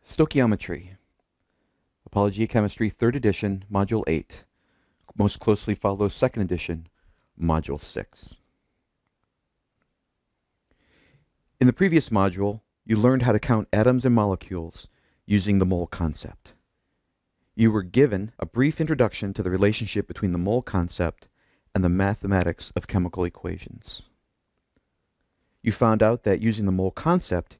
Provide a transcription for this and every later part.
Stoichiometry, Apologia Chemistry, 3rd edition, Module 8. Most closely follows 2nd edition, Module 6. In the previous module, you learned how to count atoms and molecules using the mole concept. You were given a brief introduction to the relationship between the mole concept and the mathematics of chemical equations. You found out that using the mole concept,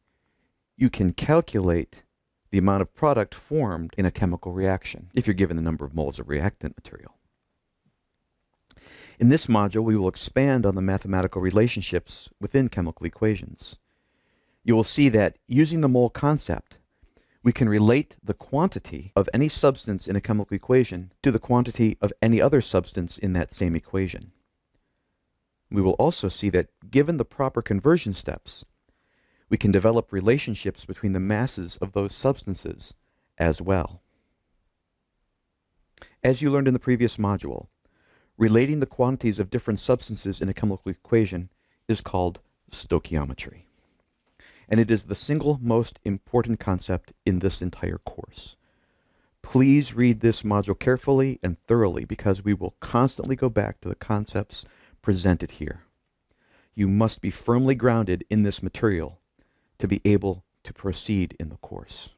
you can calculate the amount of product formed in a chemical reaction if you're given the number of moles of reactant material. In this module, we will expand on the mathematical relationships within chemical equations. You will see that using the mole concept, we can relate the quantity of any substance in a chemical equation to the quantity of any other substance in that same equation. We will also see that given the proper conversion steps, we can develop relationships between the masses of those substances as well. As you learned in the previous module, relating the quantities of different substances in a chemical equation is called stoichiometry. And it is the single most important concept in this entire course. Please read this module carefully and thoroughly because we will constantly go back to the concepts presented here. You must be firmly grounded in this material to be able to proceed in the course.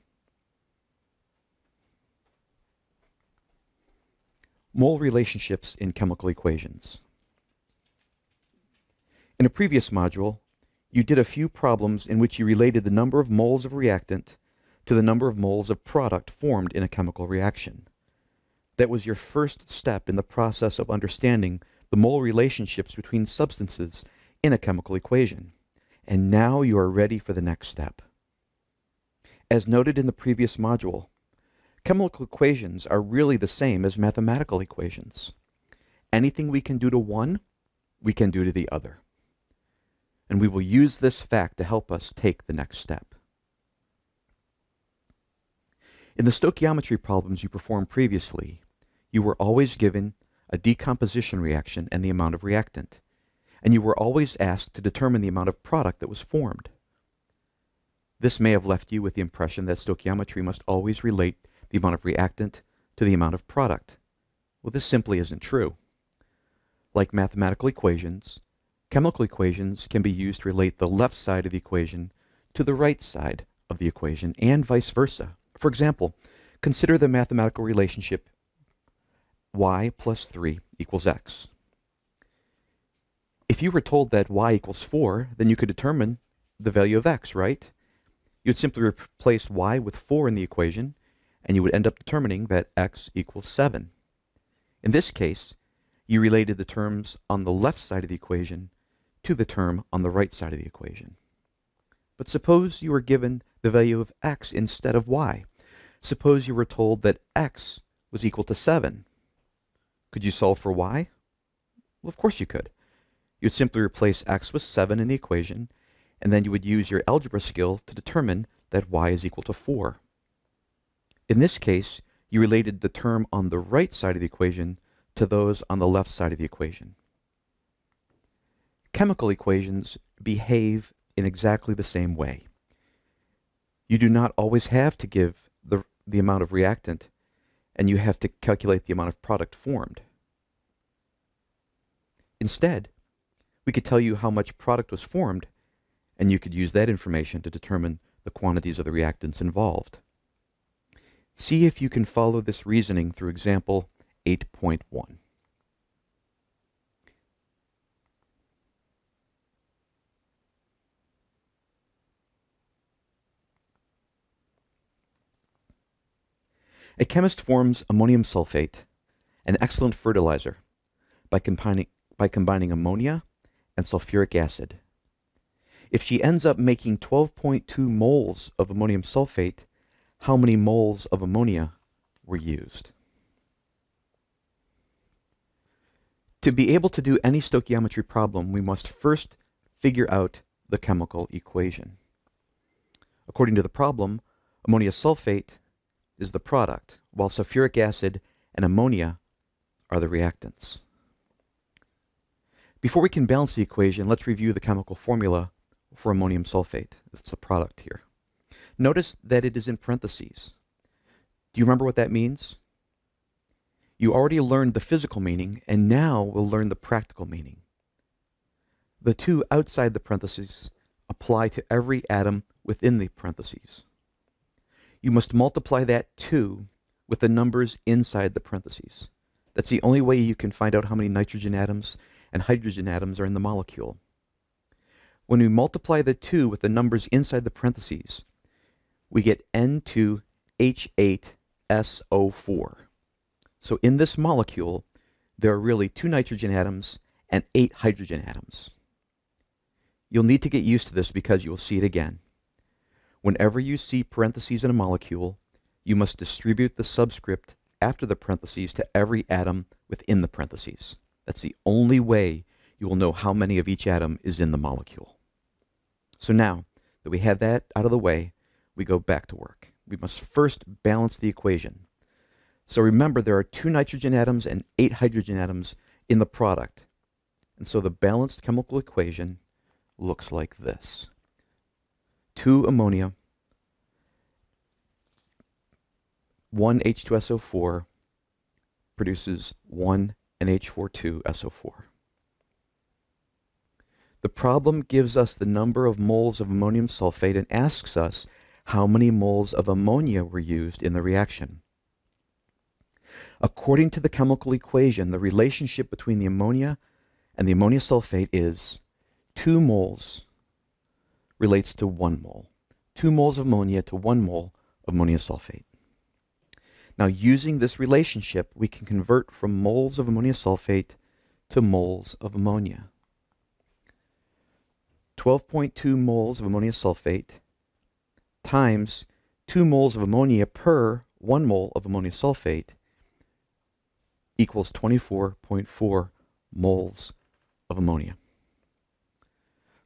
Mole relationships in chemical equations. In a previous module, you did a few problems in which you related the number of moles of reactant to the number of moles of product formed in a chemical reaction. That was your first step in the process of understanding the mole relationships between substances in a chemical equation. And now you are ready for the next step. As noted in the previous module, chemical equations are really the same as mathematical equations. Anything we can do to one, we can do to the other. And we will use this fact to help us take the next step. In the stoichiometry problems you performed previously, you were always given a decomposition reaction and the amount of reactant, and you were always asked to determine the amount of product that was formed. This may have left you with the impression that stoichiometry must always relate the amount of reactant to the amount of product. Well, this simply isn't true. Like mathematical equations, chemical equations can be used to relate the left side of the equation to the right side of the equation, and vice versa. For example, consider the mathematical relationship y plus 3 equals x. If you were told that y equals 4, then you could determine the value of x, right? You'd simply replace y with 4 in the equation, and you would end up determining that x equals 7. In this case, you related the terms on the left side of the equation to the term on the right side of the equation. But suppose you were given the value of x instead of y. Suppose you were told that x was equal to 7. Could you solve for y? Well, of course you could. You'd simply replace x with 7 in the equation, and then you would use your algebra skill to determine that y is equal to 4. In this case, you related the term on the right side of the equation to those on the left side of the equation. Chemical equations behave in exactly the same way. You do not always have to give the amount of reactant, and you have to calculate the amount of product formed. Instead, we could tell you how much product was formed, and you could use that information to determine the quantities of the reactants involved. See if you can follow this reasoning through example 8.1. A chemist forms ammonium sulfate, an excellent fertilizer, by combining ammonia and sulfuric acid. If she ends up making 12.2 moles of ammonium sulfate, how many moles of ammonia were used? To be able to do any stoichiometry problem, we must first figure out the chemical equation. According to the problem, ammonium sulfate is the product, while sulfuric acid and ammonia are the reactants. Before we can balance the equation, let's review the chemical formula for ammonium sulfate. It's the product here. Notice that it is in parentheses. Do you remember what that means? You already learned the physical meaning, and now we'll learn the practical meaning. The 2 outside the parentheses apply to every atom within the parentheses. You must multiply that 2 with the numbers inside the parentheses. That's the only way you can find out how many nitrogen atoms and hydrogen atoms are in the molecule. When we multiply the 2 with the numbers inside the parentheses, we get N2H8SO4. So in this molecule, there are really 2 nitrogen atoms and 8 hydrogen atoms. You'll need to get used to this because you will see it again. Whenever you see parentheses in a molecule, you must distribute the subscript after the parentheses to every atom within the parentheses. That's the only way you will know how many of each atom is in the molecule. So now that we have that out of the way, we go back to work. We must first balance the equation. So remember, there are 2 nitrogen atoms and 8 hydrogen atoms in the product. And so the balanced chemical equation looks like this. 2 ammonia, 1 H2SO4 produces 1 NH42SO4. The problem gives us the number of moles of ammonium sulfate and asks us how many moles of ammonia were used in the reaction. According to the chemical equation, the relationship between the ammonia and the ammonia sulfate is 2 moles relates to 1 mole. 2 moles of ammonia to 1 mole of ammonium sulfate. Now, using this relationship, we can convert from moles of ammonium sulfate to moles of ammonia. 12.2 moles of ammonium sulfate times 2 moles of ammonia per 1 mole of ammonium sulfate equals 24.4 moles of ammonia.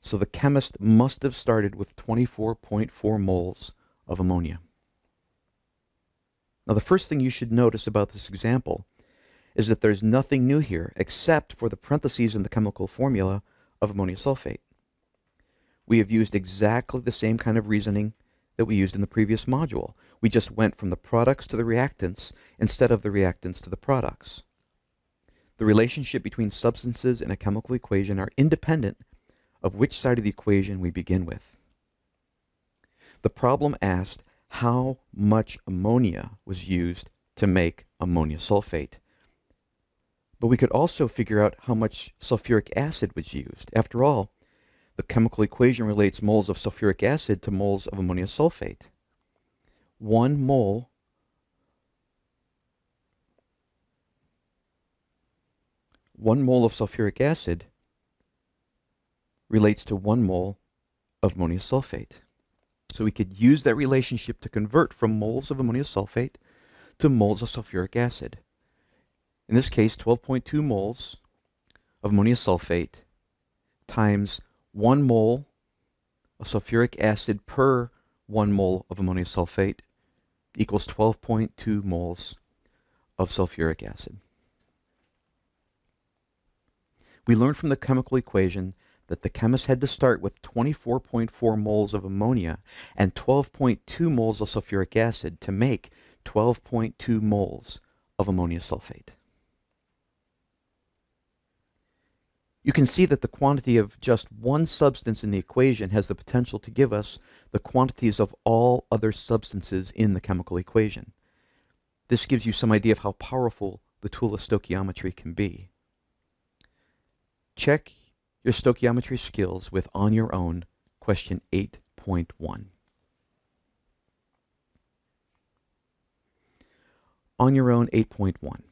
So the chemist must have started with 24.4 moles of ammonia. Now, the first thing you should notice about this example is that there's nothing new here except for the parentheses in the chemical formula of ammonium sulfate. We have used exactly the same kind of reasoning that we used in the previous module. We just went from the products to the reactants instead of the reactants to the products. The relationship between substances in a chemical equation are independent of which side of the equation we begin with. The problem asked how much ammonia was used to make ammonium sulfate. But we could also figure out how much sulfuric acid was used. After all, the chemical equation relates moles of sulfuric acid to moles of ammonium sulfate. 1 mole of sulfuric acid relates to 1 mole of ammonium sulfate. So we could use that relationship to convert from moles of ammonium sulfate to moles of sulfuric acid. In this case, 12.2 moles of ammonium sulfate times 1 mole of sulfuric acid per 1 mole of ammonium sulfate equals 12.2 moles of sulfuric acid. We learned from the chemical equation that the chemist had to start with 24.4 moles of ammonia and 12.2 moles of sulfuric acid to make 12.2 moles of ammonium sulfate. You can see that the quantity of just one substance in the equation has the potential to give us the quantities of all other substances in the chemical equation. This gives you some idea of how powerful the tool of stoichiometry can be. Check your stoichiometry skills with On Your Own, question 8.1. On Your Own 8.1.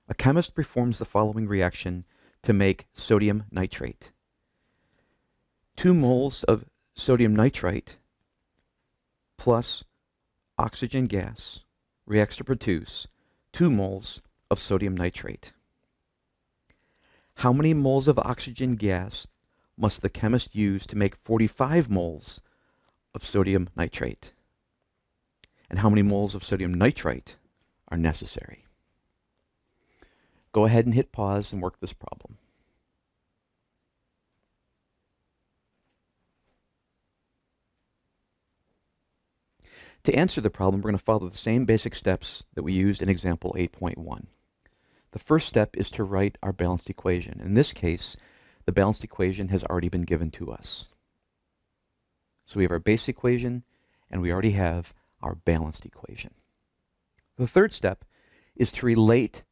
A chemist performs the following reaction to make sodium nitrate. 2 moles of sodium nitrite plus oxygen gas reacts to produce 2 moles of sodium nitrate. How many moles of oxygen gas must the chemist use to make 45 moles of sodium nitrate? And how many moles of sodium nitrite are necessary? Go ahead and hit pause and work this problem. To answer the problem, we're going to follow the same basic steps that we used in example 8.1. The first step is to write our balanced equation. In this case, the balanced equation has already been given to us. So we have our base equation, and we already have our balanced equation. The third step is to relate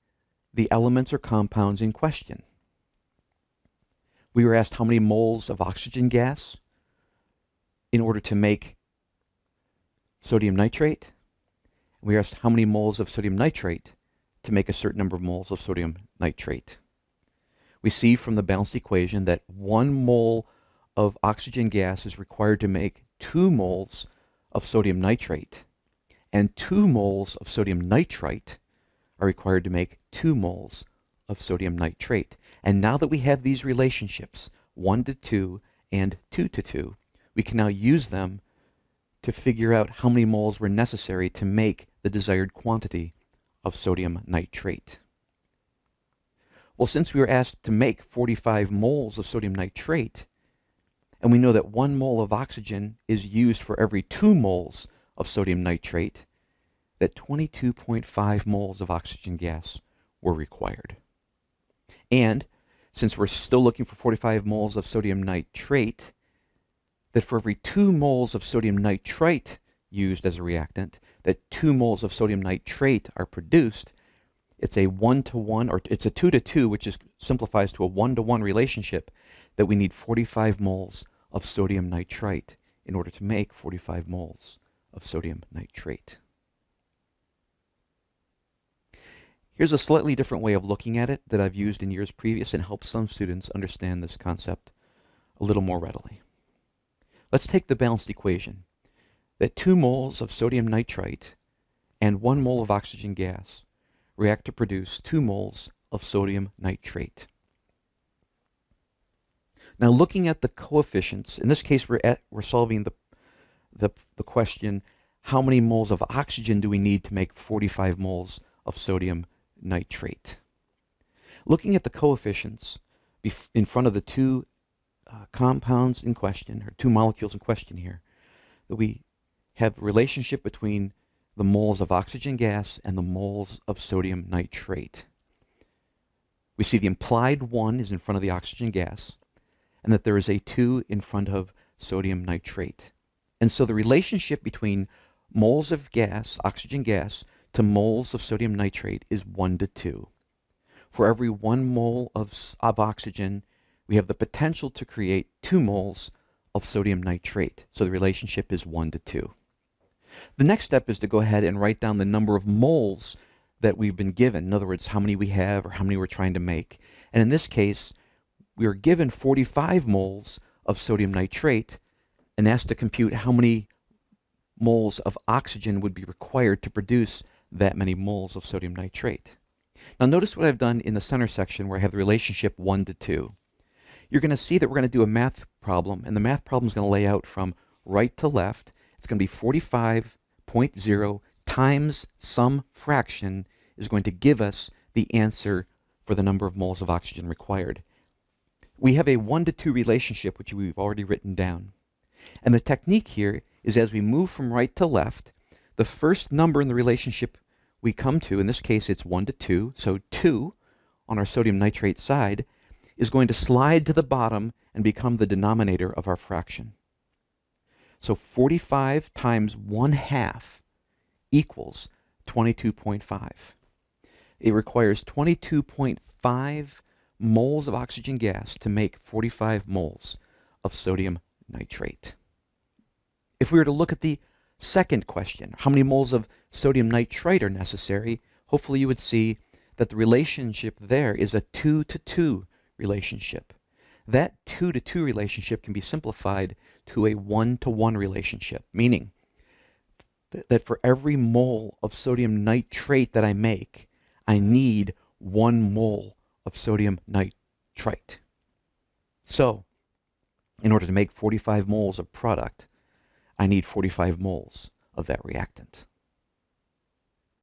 the elements or compounds in question. We were asked how many moles of oxygen gas in order to make sodium nitrate. We were asked how many moles of sodium nitrate to make a certain number of moles of sodium nitrate. We see from the balanced equation that 1 mole of oxygen gas is required to make 2 moles of sodium nitrate, and 2 moles of sodium nitrite are required to make 2 moles of sodium nitrate. And now that we have these relationships, 1 to 2 and 2 to 2, we can now use them to figure out how many moles were necessary to make the desired quantity of sodium nitrate. Well, since we were asked to make 45 moles of sodium nitrate, and we know that 1 mole of oxygen is used for every 2 moles of sodium nitrate, that 22.5 moles of oxygen gas were required. And since we're still looking for 45 moles of sodium nitrate, that for every 2 moles of sodium nitrite used as a reactant, that 2 moles of sodium nitrate are produced. It's a 1-to-1, or it's a 2-to-2, which simplifies to a 1-to-1 relationship, that we need 45 moles of sodium nitrite in order to make 45 moles of sodium nitrate. Here's a slightly different way of looking at it that I've used in years previous and helps some students understand this concept a little more readily. Let's take the balanced equation, that 2 moles of sodium nitrite and 1 mole of oxygen gas react to produce 2 moles of sodium nitrate. Now looking at the coefficients, in this case we're solving the question, how many moles of oxygen do we need to make 45 moles of sodium nitrate? Looking at the coefficients in front of the 2 compounds in question, or 2 molecules in question here, that we have a relationship between the moles of oxygen gas and the moles of sodium nitrate. We see the implied 1 is in front of the oxygen gas, and that there is a 2 in front of sodium nitrate. And so the relationship between moles of gas, oxygen gas, to moles of sodium nitrate is 1 to 2. For every 1 mole of oxygen, we have the potential to create 2 moles of sodium nitrate. So the relationship is 1 to 2. The next step is to go ahead and write down the number of moles that we've been given. In other words, how many we have or how many we're trying to make. And in this case, we are given 45 moles of sodium nitrate and asked to compute how many moles of oxygen would be required to produce that many moles of sodium nitrate. Now notice what I've done in the center section where I have the relationship 1 to 2. You're going to see that we're going to do a math problem, and the math problem is going to lay out from right to left. It's going to be 45.0 times some fraction is going to give us the answer for the number of moles of oxygen required. We have a 1 to 2 relationship, which we've already written down. And the technique here is as we move from right to left, the first number in the relationship we come to, in this case it's 1 to 2, so 2 on our sodium nitrate side, is going to slide to the bottom and become the denominator of our fraction. So 45 times 1/2 equals 22.5. It requires 22.5 moles of oxygen gas to make 45 moles of sodium nitrate. If we were to look at the second question, how many moles of sodium nitrite are necessary, hopefully you would see that the relationship there is a 2 to 2 relationship. That 2 to 2 relationship can be simplified to a 1 to 1 relationship, meaning that for every mole of sodium nitrate that I make, I need 1 mole of sodium nitrite. So, in order to make 45 moles of product, I need 45 moles of that reactant.